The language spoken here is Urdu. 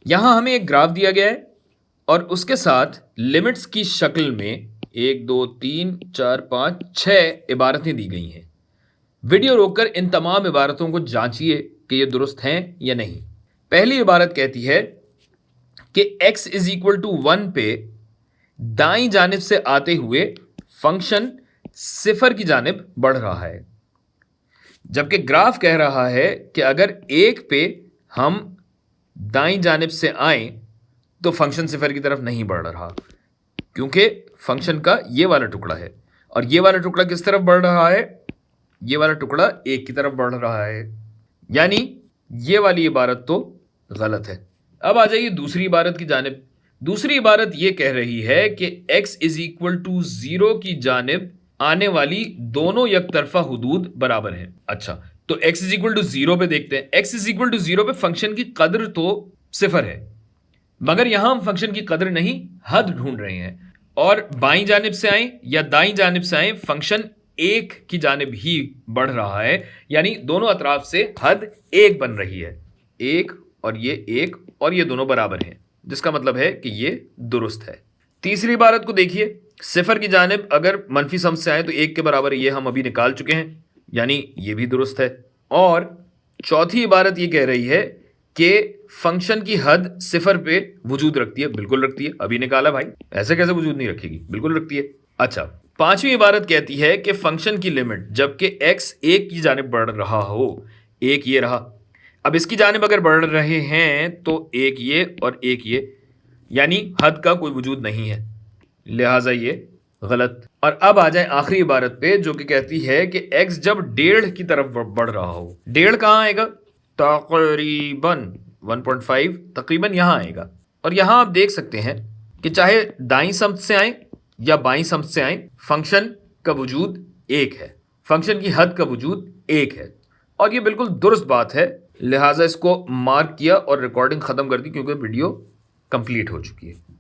یہاں ہمیں ایک گراف دیا گیا ہے اور اس کے ساتھ لمٹس کی شکل میں 1 2 3 4 5 6 عبارتیں دی گئی ہیں. ویڈیو روک کر ان تمام عبارتوں کو جانچیے کہ یہ درست ہیں یا نہیں. پہلی عبارت کہتی ہے کہ x = 1 پہ دائیں جانب سے آتے ہوئے فنکشن 0 کی جانب بڑھ رہا ہے، جبکہ گراف کہہ رہا ہے کہ اگر 1 پہ ہم دائیں جانب سے آئیں تو فنکشن 0 کی طرف نہیں بڑھ رہا، کیونکہ فنکشن کا یہ والا ٹکڑا ہے اور یہ والا ٹکڑا کس طرف بڑھ رہا ہے؟ یہ والا ٹکڑا 1 کی طرف بڑھ رہا ہے، یعنی یہ والی عبارت تو غلط ہے. اب آ جائیے دوسری عبارت کی جانب. دوسری عبارت یہ کہہ رہی ہے کہ x = 0 کی جانب آنے والی دونوں یک طرفہ حدود برابر ہیں. اچھا تو x = 0 پہ دیکھتے ہیں. x = 0 پہ فنکشن کی قدر تو 0 ہے، مگر یہاں ہم فنکشن کی قدر نہیں حد ڈھونڈ رہے ہیں، اور بائیں جانب سے آئیں یا دائیں جانب سے آئیں فنکشن 1 کی جانب ہی بڑھ رہا ہے، یعنی دونوں اطراف سے حد 1 بن رہی ہے. 1 اور یہ 1 اور یہ دونوں برابر ہیں، جس کا مطلب ہے کہ یہ درست ہے. تیسری عبارت کو دیکھیے. 0 کی جانب اگر منفی سم سے آئے تو 1 کے برابر، یہ ہم ابھی نکال چکے ہیں، یعنی یہ بھی درست ہے. اور چوتھی عبارت یہ کہہ رہی ہے کہ فنکشن کی حد 0 پہ وجود رکھتی ہے. بالکل رکھتی ہے، ابھی نکالا بھائی، ایسے کیسے وجود نہیں رکھے گی؟ بالکل رکھتی ہے. اچھا پانچویں عبارت کہتی ہے کہ فنکشن کی لمٹ جبکہ x 1 کی جانب بڑھ رہا ہو، 1 یہ رہا، اب اس کی جانب اگر بڑھ رہے ہیں تو 1 یہ اور 1 یہ، یعنی حد کا کوئی وجود نہیں ہے، لہٰذا یہ غلط. اور اب آ جائیں آخری عبارت پہ جو کہ کہتی ہے کہ x جب 1.5 کی طرف بڑھ رہا ہو. 1.5 کہاں آئے گا؟ تقریباً 1.5 تقریباً یہاں آئے گا. اور یہاں آپ دیکھ سکتے ہیں کہ چاہے دائیں سمت سے آئیں یا بائیں سمت سے آئیں فنکشن کا وجود 1 ہے، فنکشن کی حد کا وجود 1 ہے، اور یہ بالکل درست بات ہے. لہٰذا اس کو مارک کیا اور ریکارڈنگ ختم کر دی کیونکہ ویڈیو کمپلیٹ ہو چکی ہے.